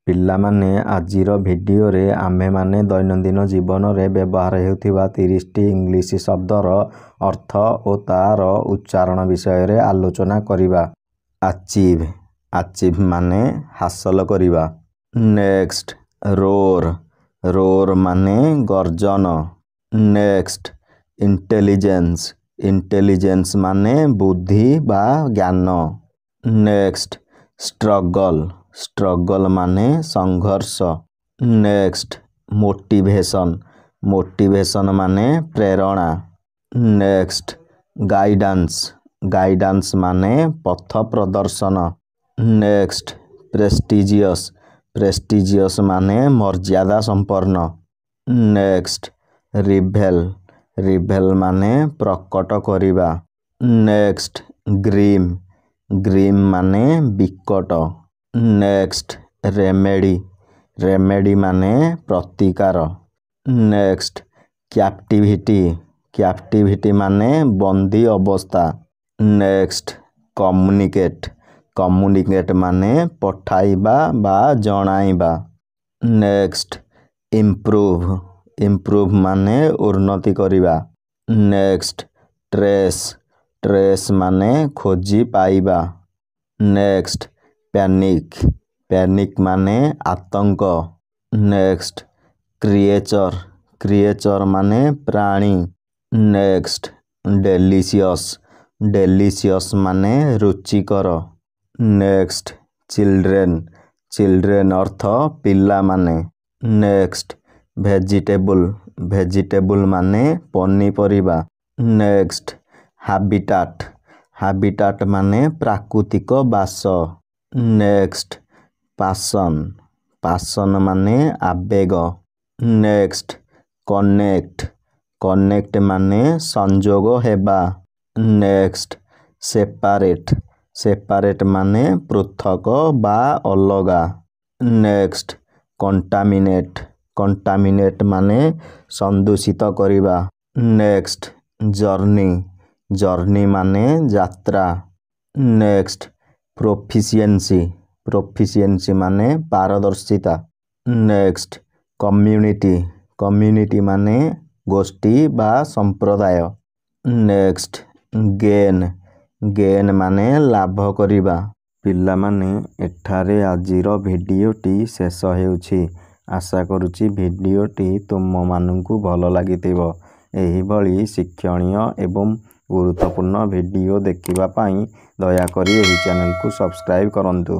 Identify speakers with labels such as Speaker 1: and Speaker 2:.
Speaker 1: ପିଲାମାନେ ଆଜିର ଭିଡ଼ିଓରେ ଆମ୍ଭେମାନେ ଦୈନନ୍ଦିନ ଜୀବନରେ ବ୍ୟବହାର ହେଉଥିବା 30ଟି ଇଂଲିଶ ଶବ୍ଦର ଅର୍ଥ ଓ ତା'ର ଉଚ୍ଚାରଣ ବିଷୟରେ ଆଲୋଚନା କରିବା। ଆଚିଭ୍ ଆଚିଭ୍ ମାନେ ହାସଲ କରିବା। ନେକ୍ସଟ ରୋର୍ ରୋର୍ ମାନେ ଗର୍ଜନ। ନେକ୍ସଟ ଇଣ୍ଟେଲିଜେନ୍ସ ଇଣ୍ଟେଲିଜେନ୍ସ ମାନେ ବୁଦ୍ଧି ବା ଜ୍ଞାନ। ନେକ୍ସଟ ଷ୍ଟ୍ରଗଲ୍ ଷ୍ଟ୍ରଗଲ୍ ମାନେ ସଂଘର୍ଷ। ନେକ୍ସଟ ମୋଟିଭେସନ୍ ମୋଟିଭେସନ୍ ମାନେ ପ୍ରେରଣା। ନେକ୍ସଟ ଗାଇଡାନ୍ସ ଗାଇଡାନ୍ସ ମାନେ ପଥ ପ୍ରଦର୍ଶନ। ନେକ୍ସଟ ପ୍ରେଷ୍ଟିଜିୟସ୍ ପ୍ରେଷ୍ଟିଜିୟସ୍ ମାନେ ମର୍ଯ୍ୟାଦା ସମ୍ପନ୍ନ। ନେକ୍ସଟ ରିଭେଲ୍ ରିଭେଲ୍ ମାନେ ପ୍ରକଟ କରିବା। ନେକ୍ସଟ ଗ୍ରୀମ୍ ଗ୍ରୀମ୍ ମାନେ ବିକଟ। ନେକ୍ସଟ ରେମେଡ଼ି ରେମେଡ଼ି ମାନେ ପ୍ରତିକାର। ନେକ୍ସଟ କ୍ୟାପ୍ଟିଭିଟି କ୍ୟାପ୍ଟିଭିଟି ମାନେ ବନ୍ଦୀ ଅବସ୍ଥା। ନେକ୍ସଟ କମ୍ୟୁନିକେଟ୍ କମ୍ୟୁନିକେଟ୍ ମାନେ ପଠାଇବା ବା ଜଣାଇବା। ନେକ୍ସଟ ଇମ୍ପ୍ରୁଭ୍ ଇମ୍ପ୍ରୁଭ୍ ମାନେ ଉନ୍ନତି କରିବା। ନେକ୍ସଟ ଟ୍ରେସ୍ ଟ୍ରେସ୍ ମାନେ ଖୋଜି ପାଇବା। ନେକ୍ସଟ ପ୍ୟାନିକ୍ ପ୍ୟାନିକ୍ ମାନେ ଆତଙ୍କ। ନେକ୍ସଟ କ୍ରିଏଚର୍ କ୍ରିଏଚର୍ ମାନେ ପ୍ରାଣୀ। ନେକ୍ସଟ ଡେଲିସିୟସ୍ ଡେଲିସିୟସ୍ ମାନେ ରୁଚିକର। ନେକ୍ସଟ ଚିଲଡ୍ରେନ୍ ଚିଲଡ୍ରେନ୍ ଅର୍ଥ ପିଲାମାନେ। ନେକ୍ସଟ ଭେଜିଟେବୁଲ୍ ଭେଜିଟେବୁଲ୍ ମାନେ ପନିପରିବା। ନେକ୍ସଟ ହାବିଟାଟ୍ ହାବିଟାଟ୍ ମାନେ ପ୍ରାକୃତିକ ବାସ। ନେକ୍ସଟ ପାସନ୍ ପାସନ୍ ମାନେ ଆବେଗ। ନେକ୍ସଟ କନେକ୍ଟ କନେକ୍ଟ ମାନେ ସଂଯୋଗ ହେବା। ନେକ୍ସଟ ସେପାରେଟ୍ ସେପାରେଟ୍ ମାନେ ପୃଥକ ବା ଅଲଗା। ନେକ୍ସଟ କଣ୍ଟାମିନେଟ୍ କଣ୍ଟାମିନେଟ୍ ମାନେ ସନ୍ଦୂଷିତ କରିବା। ନେକ୍ସଟ ଜର୍ନି ଜର୍ନି ମାନେ ଯାତ୍ରା। ନେକ୍ସଟ ପ୍ରୋଫିସିଏନ୍ସି ପ୍ରୋଫିସିଏନ୍ସି ମାନେ ପାରଦର୍ଶିତା। ନେକ୍ସଟ କମ୍ୟୁନିଟି କମ୍ୟୁନିଟି ମାନେ ଗୋଷ୍ଠୀ ବା ସମ୍ପ୍ରଦାୟ। ନେକ୍ସଟ ଗେନ୍ ଗେନ୍ ମାନେ ଲାଭ କରିବା। ପିଲାମାନେ ଏଠାରେ ଆଜିର ଭିଡ଼ିଓଟି ଶେଷ ହେଉଛି। ଆଶା କରୁଛି ଭିଡ଼ିଓଟି ତୁମମାନଙ୍କୁ ଭଲ ଲାଗିଥିବ। ଏହିଭଳି ଶିକ୍ଷଣୀୟ ଏବଂ ଗୁରୁତ୍ୱପୂର୍ଣ୍ଣ ଭିଡ଼ିଓ ଦେଖିବା ପାଇଁ ଦୟାକରି ଏହି ଚ୍ୟାନେଲକୁ ସବସ୍କ୍ରାଇବ୍ କରନ୍ତୁ।